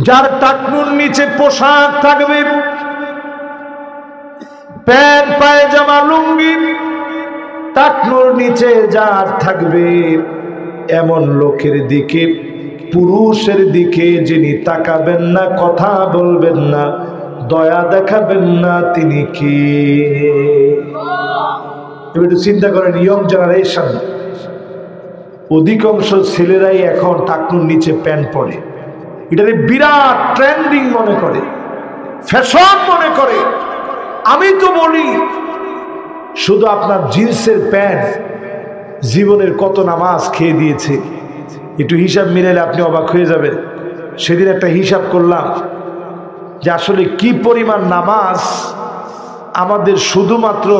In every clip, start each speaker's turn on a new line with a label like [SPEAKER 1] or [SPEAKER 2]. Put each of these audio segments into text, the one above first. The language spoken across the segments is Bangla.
[SPEAKER 1] যার টাকনুর নিচে পোশাক থাকবে, প্যান্ট পায়জামা লুঙ্গি, টাকনুর নিচে যার থাকবে, এমন লোকের দিকে, পুরুষের দিকে যিনি তাকাবেন না, কথা বলবেন না, দয়া দেখাবেন না, তিনি কি? একটু চিন্তা করেন, ইয়ং জেনারেশন অধিকাংশ ছেলেরাই এখন টাকনুর নিচে প্যান্ট পরে, এটারে বিরাট ট্রেন্ডিং মনে করে, ফ্যাশন মনে করে। আমি তো বলি শুধু আপনার জিন্সের প্যান্ট জীবনের কত নামাজ খেয়ে দিয়েছে, একটু হিসাব মিলাইলে আপনি অবাক হয়ে যাবেন। সেদিন একটা হিসাব করলাম যে আসলে কি পরিমাণ নামাজ আমাদের শুধুমাত্র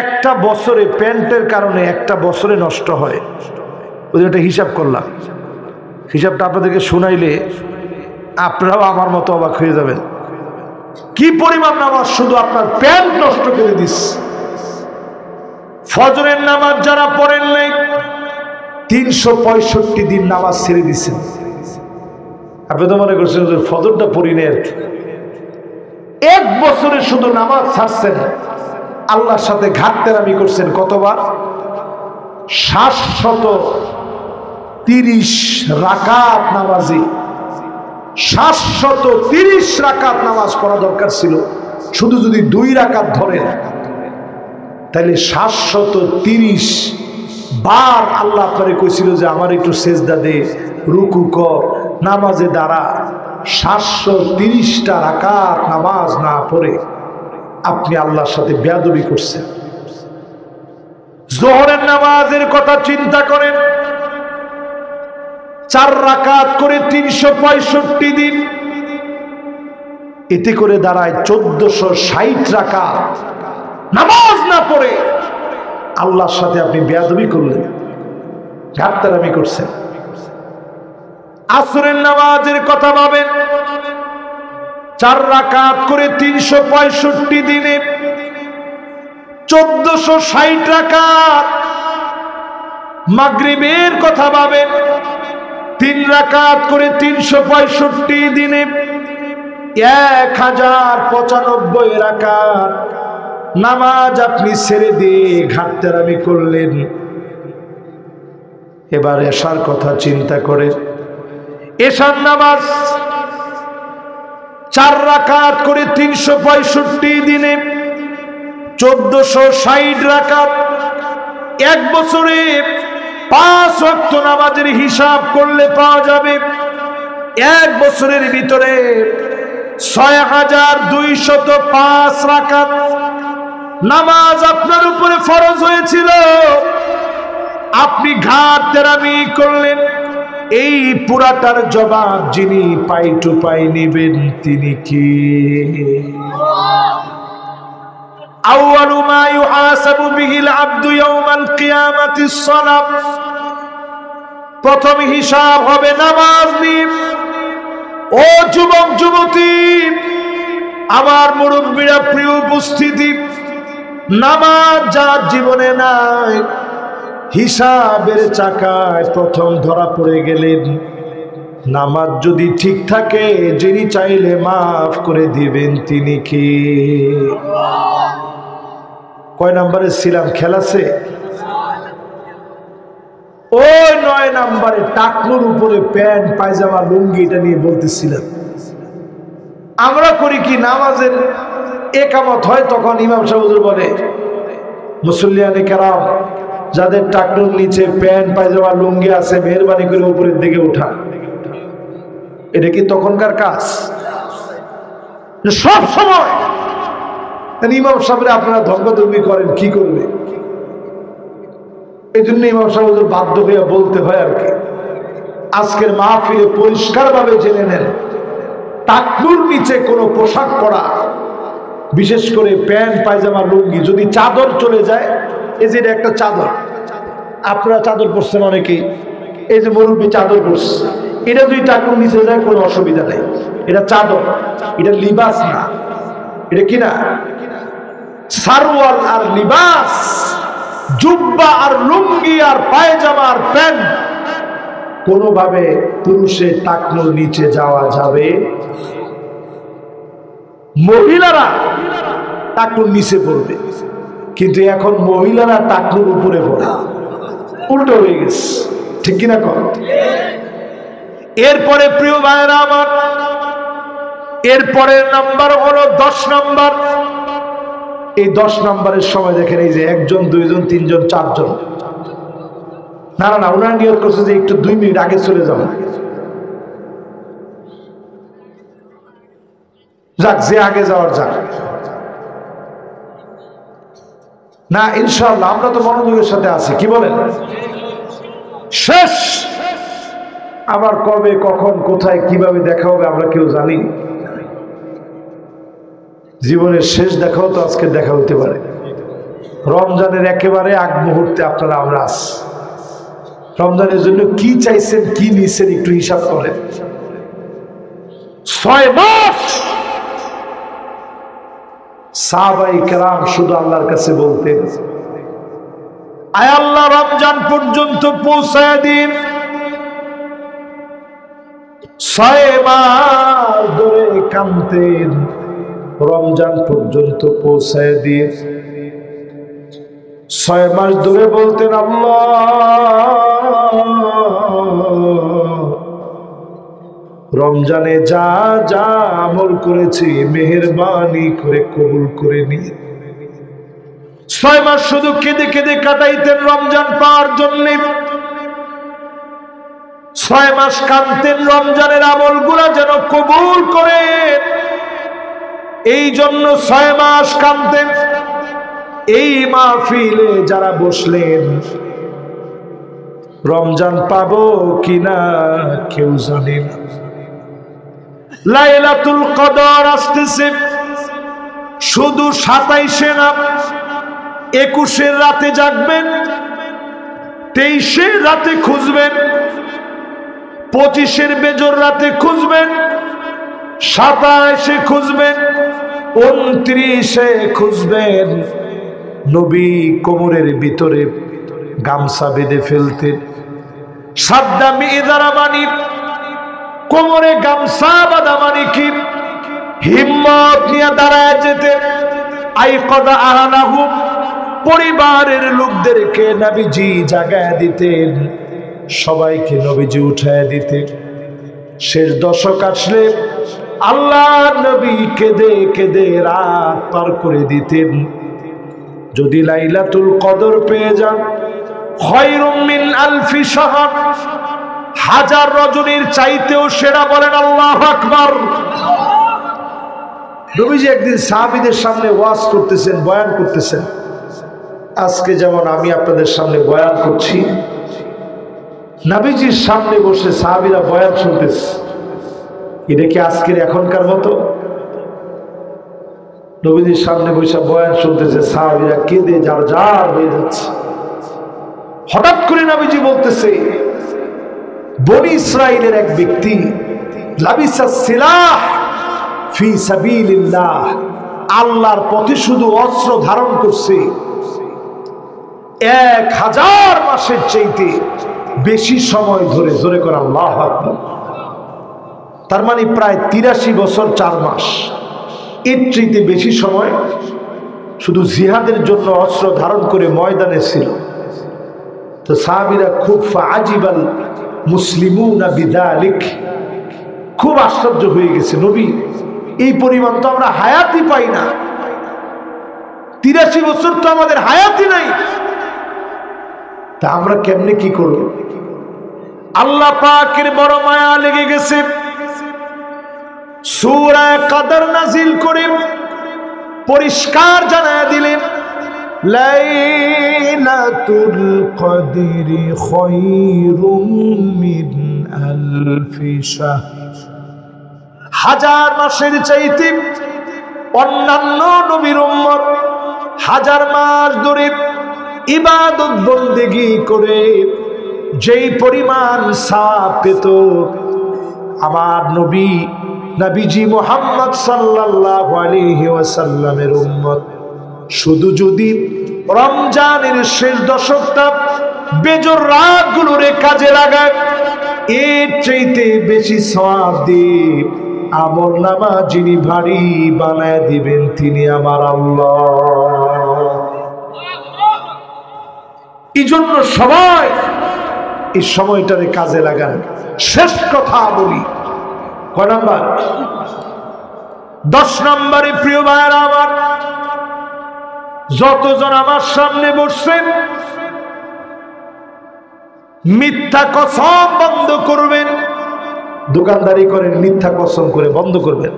[SPEAKER 1] একটা বছরে, প্যান্টের কারণে একটা বছরে নষ্ট হয়। ওই একটা হিসাব করলাম, হিসাবটা আপনাদেরকে শুনাইলে আপনারাও আমার মতো অবাক হয়ে যাবেন। কি পরিমাণ নামাজ শুধু আপনার প্যান্ট নষ্ট করে দিস। ফজরের নামাজ যারা পড়েন নাই 365 দিন নামাজ ছেড়ে দিচ্ছেন। আপনি তো মনে করছেন যে ফজরটা পড়ি নেই, এক বছরে শুধু নামাজ ছাড়ছেন, আল্লাহর সাথে ঘাটতেরামি করছেন কতবার? 730 রাকাত নামাজে, 730 রাকাত নামাজ পড়া দরকার ছিল। শুধু যদি 2 রাকাত ধরেন তাহলে 730 বার আল্লাহ আপনারে কইছিল যে আমার একটু সেজদা দে, রুকু কর, নামাজে দাঁড়া। 730টা রাকাত নামাজ না পড়ে আপনি আল্লাহর সাথে বেয়াদবি করছেন। যোহরের নামাজের কথা চিন্তা করেন, 4 রাকাত করে 365 দিন, এতে করে দাঁড়ায় 1460 রাকাত নামাজ না পড়ে আল্লাহর সাথে আপনি বেয়াদবি করলেন, ঘাটতারামি করছেন। আসরের নামাজের কথা ভাবেন, 4 রাকাত করে 365 দিনে 1460 রাকাত। মাগরিবের কথা ভাবেন, 3 রাকাত করে 365 দিনে 1095 রাকাত নামাজ আপনি ছেড়ে দিয়ে ঘাটতারামি করলেন। এবার এশার কথা চিন্তা করে, এশার নামাজ 4 রাকাত করে 365 দিনে 1460 রাকাত। এক বছরে 5 ওয়াক্ত নামাজের হিসাব করলে পাওয়া যাবে এক বছরের ভিতরে 6205 রাকাত নামাজ আপনার উপরে ফরজ হয়েছিল। আপনি ঘাটতেরামি করলেন। এই পুরাটার জবাব যিনি পাই টু পাই নেবেন তিনি কি? আউয়ালু মা ইউহাসাবু বিহিল আবদু ইয়াউমাল কিয়ামাতিস সালাত। প্রথম হিসাব হবে নামাজ নিয়ে। ও যুবক যুবতী, আমার মুরব্বীরা, প্রিয় উপস্থিতি, নামাজ যার জীবনে নাই, হিসাবের চাকায় প্রথম ধরা পড়ে গেলেন। নামাজ যদি ঠিক থাকে, যিনি চাইলে মাফ করে দিবেন তিনি কি? কয় নম্বরে ছিলাম? খেলাছে ওই 9 নম্বরে টাকনুর উপরে প্যান্ট পায়জামা লুঙ্গি, এটা নিয়ে বলতেছিলাম। আমরা করি কি, নামাজের একামত হয় তখন ইমাম সাহেব হুজুর বলে, মুসল্লিয়ানে কেরাম, যাদের টাকনুর নিচে প্যান্ট পায়জামা লুঙ্গি আছে মেহরবানি করে উপরের দিকে উঠা। এটা কি তখনকার কাজ? সব সময় ইমাম সাহেবরা আপনারা ধর্মধর্মী করেন, কি করবে? এই জন্য ইমাম সাহেব বাধ্য হয়ে বলতে হয় আর কি। আজকের মাহফিলে পরিষ্কার ভাবে জেনে নেন, টাকনুর নিচে কোনো পোশাক পরা, বিশেষ করে প্যান্ট পায়জামা লুঙ্গি, যদি চাদর চলে যায়, এই যে একটা চাদর, আপনারা চাদর পরছেন অনেকেই, এই যে মুরব্বী চাদর পরছে, এটা যদি টাকনুর নিচে যায় কোনো অসুবিধা নেই। এটা চাদর, এটা লিবাস না। এটা কি না? সারওয়াল আর লিবাস, জুব্বা আর লুঙ্গি আর পায়জামা আর প্যান্ট, কোনোভাবে পুরুষের টাকনুর নিচে যাওয়া যাবে, মহিলারা টাকনুর নিচে পড়বে, কিন্তু এখন মহিলারা টাকনুর উপরে পড়ে, উল্টো হয়ে গেছে, ঠিক কিনা কর? এরপরে প্রিয় ভাইরা আমার, এরপরের নাম্বার হলো 10 নাম্বার। এই 10 নাম্বারের সময় দেখেন, এই যে 1 জন 2 জন 3 জন 4 জন, না না না, ওনার নিয়ত করছে যে একটু 2 মিনিট আগে চলে যাও, যাক যে আগে যাওয়ার যাক না, ইনশাআল্লাহ আমরা তো মনোযোগের সাথে আছি, কি বলেন? শেষ আবার কবে কখন কোথায় কিভাবে দেখা হবে আমরা কেউ জানি? জীবনের শেষ দেখাও তো আজকে দেখা হতে পারে। রমজানের একেবারে আগ মুহূর্তে আপনারা আমরা আছি। রমজানের জন্য কি চাইছেন, কি নিছেন একটু হিসাব করেন। 6 মাস সাহাবায়ে কেরাম শুধু আল্লাহর কাছে বলতেন, আয় আল্লাহ রমজান পর্যন্ত পৌঁছায় দিন। 6 মাস ধরে কাঁদতেন, রমজান পর্যন্ত পৌঁছায় দিয়ে 6 মাস ধরে বলতেন, আল্লাহ রমজানে যা যা আমল করেছি মেহেরবানি করে কবুল করে নিয়ে। 6 মাস শুধু কেঁদে কেঁদে কাটাইতেন রমজান পাওয়ার জন্য। 6 মাস কাঁদতেন রমজানের আমলগুলা যেন কবুল করে, এই জন্য 6 মাস কাঁদতেন। এই মাহফিলে যারা বসলেন, রমজান পাবো কিনা কেউ জানে না। লাইলাতুল কদর আসতেছে, শুধু 27 না, 21 রাতে জাগবেন, 23 রাতে খুঁজবেন, 25 বেজর রাতে খুঁজবেন, 27 খুঁজবেন, 29 খুঁজবেন। নবী কোমরের ভিতরে গামছা বেঁধে ফেলতেন, সাদ্দা মিজারা মানি কোমরে গামছা বাঁধা মানি কি হিম্মত নিয়ে দাঁড়ায় যেতেন। আইকদা আহলাহু, পরিবারের লোকদেরকে নবীজি জাগায় দিতেন, সবাইকে নবীজি উঠায় দিতেন। শেষ দশক আসলে আল্লাহ নবী কেঁদে কেঁদে রাত পার করে দিতেন। যদি লাইলাতুল কদর পেয়ে যান, খায়রুম মিন আলফি শাহর, 1000 রজনীর চাইতেও সেরা, বলেন আল্লাহু আকবার। নবীজি একদিন সাহাবীদের সামনে ওয়াজ করতেছেন, বয়ান করতেছেন। আজকে যেমন আমি আপনাদের সামনে বয়ান করছি, নবীজির সামনে বসে সাহাবীরা বয়ান শুনতেছে। এটা কি আজকের এখনকার মতো? নবীজির সামনে বসে বয়ান শুনতেছে, সাহাবীরা কেঁদে যার যার হয়ে যাচ্ছে। হঠাৎ করে নবীজি বলতেছে, বনি ইসরাইলের এক ব্যক্তি লাবিসা সিলাহ ফি সাবিলিল্লাহ, আল্লাহর পথে শুধু অস্ত্র ধারণ করছে 1000 মাসের চাইতে বেশি সময় ধরে। জোরে করে আল্লাহু আকবার। তার মানে প্রায় 83 বছর 4 মাস, এর চাইতে বেশি সময় শুধু জিহাদের জন্য অস্ত্র ধারণ করে ময়দানে ছিল। তো সাহাবীরা খুব ফাজিবাল মুসলিমুনা বিযালিক, খুব আশ্চর্য হয়ে গেছে, নবী এই পরিমাণ তো আমরা হায়াতই পাই না, 83 বছর তো আমাদের হায়াতই নাই, তা আমরা কেমনে কি করব? আল্লাহ পাকের বড় মায়া লেগে গেছে, সূরা কদর নাজিল করে পরিষ্কার জানায় দিলেন, লাইলাতুল কদরি খায়রুম মিন আলফি শাহর, 1000 মাসের চাইতে অন্যান্য নবীর উম্মত 1000 মাস ধরে ইবাদত বন্দেগী করে যেই পরিমাণ সওয়াব পেত, আমার নবীজি মুহাম্মদ সাল্লাল্লাহু আলাইহি ওয়াসাল্লামের উম্মত শুধু যদি রমজানের শেষ দশকটা বেজর রাতগুলোরে কাজে লাগায়, এর চাইতে বেশি সওয়াব দিয়ে আমল নামা যিনি ভারী বানায় দিবেন তিনি আমার আল্লাহ। এই জন্য সবাই এই সময়টারে কাজে লাগান। শেষ কথা বলি, কয় নাম্বার? 10 নম্বরে প্রিয় ভাইরা আমার, যতজন আমার সামনে বসছেন মিথ্যা কসম বন্ধ করবেন। দোকানদারি করেন, মিথ্যা কসম করে বন্ধ করবেন।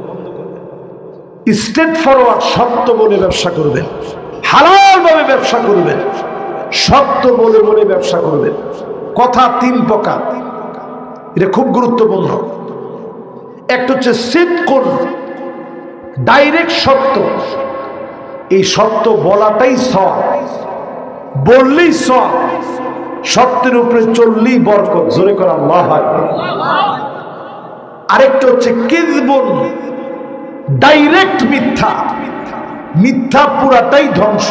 [SPEAKER 1] স্ট্রেট ফরওয়ার্ড সত্য বলে ব্যবসা করবেন, হালাল ভাবে ব্যবসা করবেন, সত্য বলে বলে ব্যবসা করবেন। কথা 3 প্রকার, এটা খুব গুরুত্বপূর্ণ। একটা হচ্ছে সিদকুন, ডাইরেক্ট সত্য। এই সত্য বলাটাই সওয়াব, বললেই সওয়াব, সত্যের উপরে চললেই বরকত। জোরে করে আল্লাহু আকবার। আরেকটা হচ্ছে কিযবুন, ডাইরেক্ট মিথ্যা। মিথ্যা পুরাটাই ধ্বংস,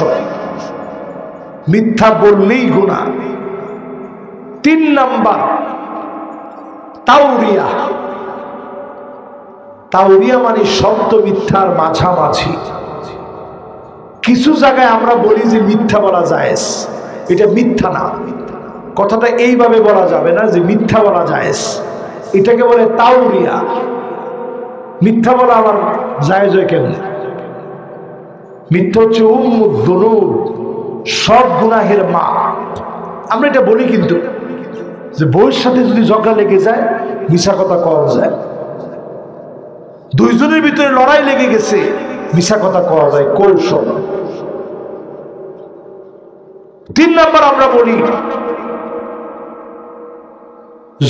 [SPEAKER 1] মিথ্যা বললেই গুনাহ। 3 নাম্বার তাওরিয়া। তাওরিয়া মানে সত্য মিথ্যার মাঝামাঝি। কিছু জায়গায় আমরা বলি যে মিথ্যা বলা জায়েজ, এটা মিথ্যা না। কথাটা এইভাবে বলা যাবে না যে মিথ্যা বলা জায়েজ, এটাকে বলে তাওরিয়া। মিথ্যা বলা আবার জায়েজ হয় কেমন? মিথ্যা হচ্ছে উম্মুদ দুনুব, সব গুনাহের মা। আমরা এটা বলি কিন্তু যে বউয়ের সাথে যদি ঝগড়া লেগে যায় মিছা কথা কওয়া যায়, দুইজনের ভিতরে লড়াই লেগে গেছে মিছা কথা কওয়া যায়, কৌশল। 3 নাম্বার আমরা বলি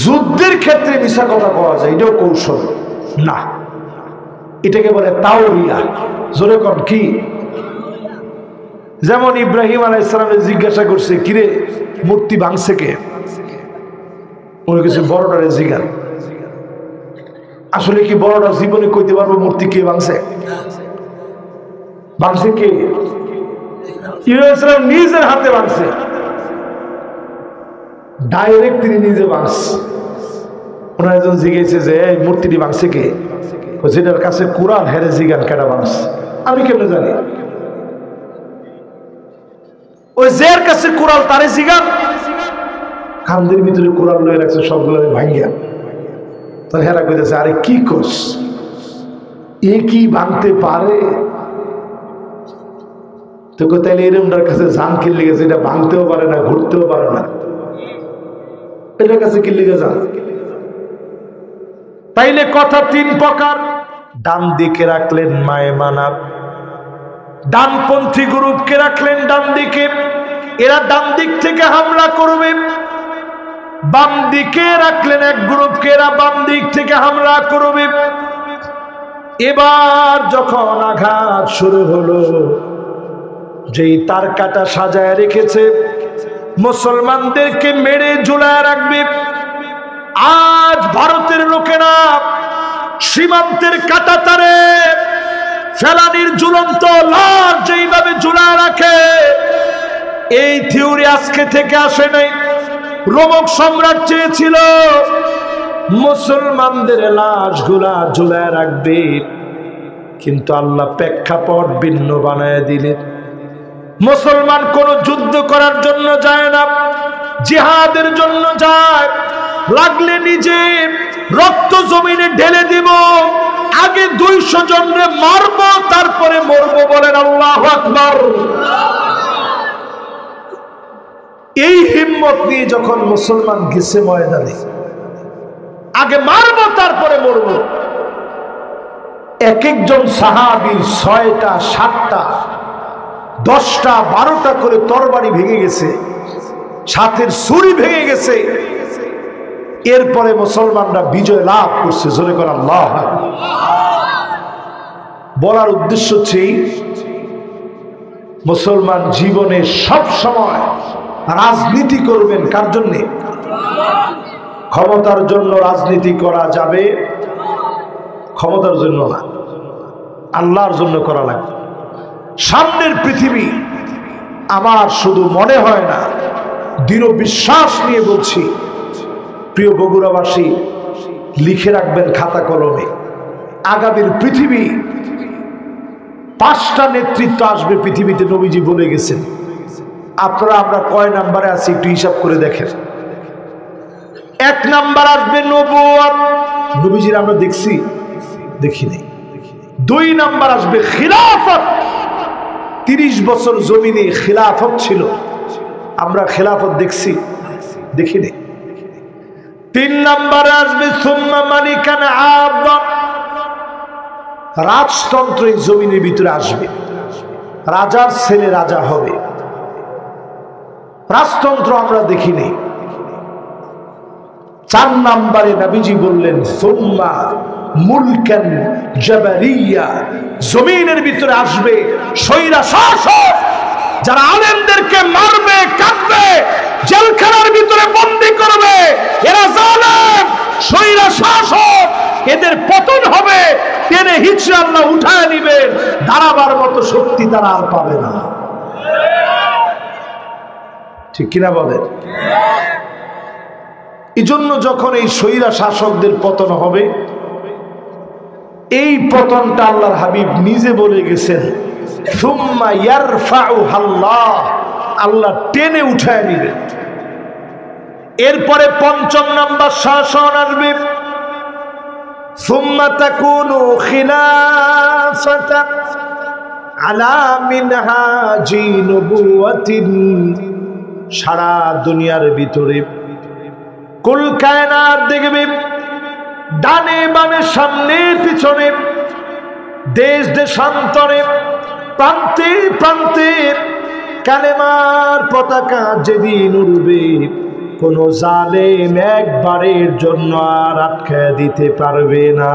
[SPEAKER 1] যুদ্ধের ক্ষেত্রে মিছা কথা কওয়া যায়, এটাও কৌশল না, এটাকে বলে তাওরিয়া। জোরে কন কি? যেমন ইব্রাহিম আলাইহিস সালামের জিজ্ঞাসা করছে, কিরে মূর্তি ভাঙছে কে? উনি কিছু বড়টারে জিজ্ঞান, আসলে কি বড়টা জীবনে কইতে পারবো মূর্তি কে ভাঙছে? ভাঙছে কে? ইব্রাহিম নিজের হাতে ভাঙছে, ডাইরেক্ট তিনি নিজে ভাঙছে। ওনার একজন জিজ্ঞেসে যে এই মূর্তিটি ভাঙছে কে? যেটার কাছে কুরআন, হেরে জিজ্ঞান কেটা ভাঙছে? আমি কেমনে জানি? ওই যার কাছে কুরআন তারে জিজ্ঞান। কান্দের ভিতরে কুরআন লয়ে রাখছে সবগুলো ভাঙিয়া। তাহলে হেরা কইতেছে, আরে কি কোস, এ কি ভাঙতে পারে? তো তাইলে এরমটার কাছে জান কি লেগেছে, এটা ভাঙতেও পারে না, ঘুরতেও পারে না, এটার কাছে কি লেগে যান? তাইলে কথা 3 প্রকার। ডান দিকে রাখলেন মায়ে মানাব, ডানপন্থী গ্রুপকে রাখলেন ডান দিকে, এরা ডান দিক থেকে হামলা করবে। বাম দিকে রাখলেন এক গ্রুপকে, এরা বাম দিক থেকে হামলা করবে। এবার যখন আঘাত শুরু হলো, যেই তার কাটা সাজায় রেখেছে মুসলমানদেরকে মেরে ঝুলায় রাখবে, আজ ভারতের লোকেরা সীমান্তের কাটা তারে ফেলানির ঝুলন্ত লাশ যেইভাবে ঝুলায় রাখে, এই থিওরি আজকে থেকে আসে নাই। রোমক সম্রাট চেয়েছিল মুসলমানদের লাশগুলা ঝুলায় রাখবে, কিন্তু আল্লাহ প্রেক্ষাপট ভিন্ন বানায় দিলেন। মুসলমান কোন যুদ্ধ করার জন্য যায় না, জিহাদের জন্য যায়। লাগলে নিজে রক্ত জমিনে ঢেলে দিব, আগে 200 জনরে মারবো তারপরে মরবো। বলেন আল্লাহু আকবার। এই হিম্মত নিয়ে যখন মুসলমান গেছে ময়দানে, আগে মারবো তারপরে মরবো। এক একজন সাহাবীর 6টা 7টা 10টা 12টা করে তরবারি ভেঙে গেছে, সাথের ছুরি ভেঙে গেছে। এরপরে মুসলমানরা বিজয় লাভ করছে। জোরে করে আল্লাহু আকবার। বলার উদ্দেশ্য হচ্ছে মুসলমান জীবনে সব সময় রাজনীতি করবেন। কার জন্য? ক্ষমতার জন্য রাজনীতি করা যাবে, ক্ষমতার জন্য না, আল্লাহর জন্য করা লাগবে। সামনের পৃথিবী আমার শুধু মনে হয় না, দৃঢ় বিশ্বাস নিয়ে বলছি, প্রিয় বগুড়াবাসী, লিখে রাখবেন খাতা কলমে, আগামীর পৃথিবী 5টা নেতৃত্ব আসবে পৃথিবীতে, নবীজি বলে গেছেন। আপনারা আমরা কয় নাম্বারে আছি একটু হিসাব করে দেখেন। 1 নাম্বার আসবে নবুয়ত, নবীজির আমরা দেখছি? দেখি নাই। 2 নাম্বার আসবে খিলাফত, 30 বছর জমিনে খিলাফত ছিল, আমরা খিলাফত দেখছি? দেখি নাই। 3 নাম্বারে আসবে সুম্মা মালিকান আদা, রাজতন্ত্র এই জমিনের ভিতরে আসবে, রাজার ছেলে রাজা হবে, রাজতন্ত্র আমরা দেখি নেই। 4 নাম্বারে নবীজি বললেন সুম্মা মুলকান জাবারিয়া, জমিনের ভিতরে আসবে স্বৈরা শাসক, যারা আলেমদেরকে মারবে, কাটবে, জেলখানার ভিতরে বন্দী করবে, এরা জালেম স্বৈরা শাসক, এদের পতন হবে, টেনে হিচড়ে আল্লাহ উঠায় নিবেন, দাঁড়াবার মতো শক্তি তারা আর পাবে না। ঠিক কিনা বলেন? এই জন্য যখন এই স্বৈরা শাসকদের পতন হবে, এই পতনটা আল্লাহর হাবিব নিজে বলে গেছেন, সুম্মা ইয়ারফাউহাল্লাহ, আল্লাহ টেনে উঠায় নেবেন। এরপরে 5ম নাম্বার শাসন আসবে, সুম্মা তাকুনু খিলাফাতান আলা মিনহাজি নবুওয়াতিন, সারা দুনিয়ার ভিতরে কুল কায়নাত দেখবে, ডানে বামে সামনে পিছনে, দেশ দেশান্তরে, প্রান্তে প্রান্তে কালেমার পতাকা যেদিন উড়বে, কোন জালেম একবারের জন্য আর আটকে দিতে পারবে না।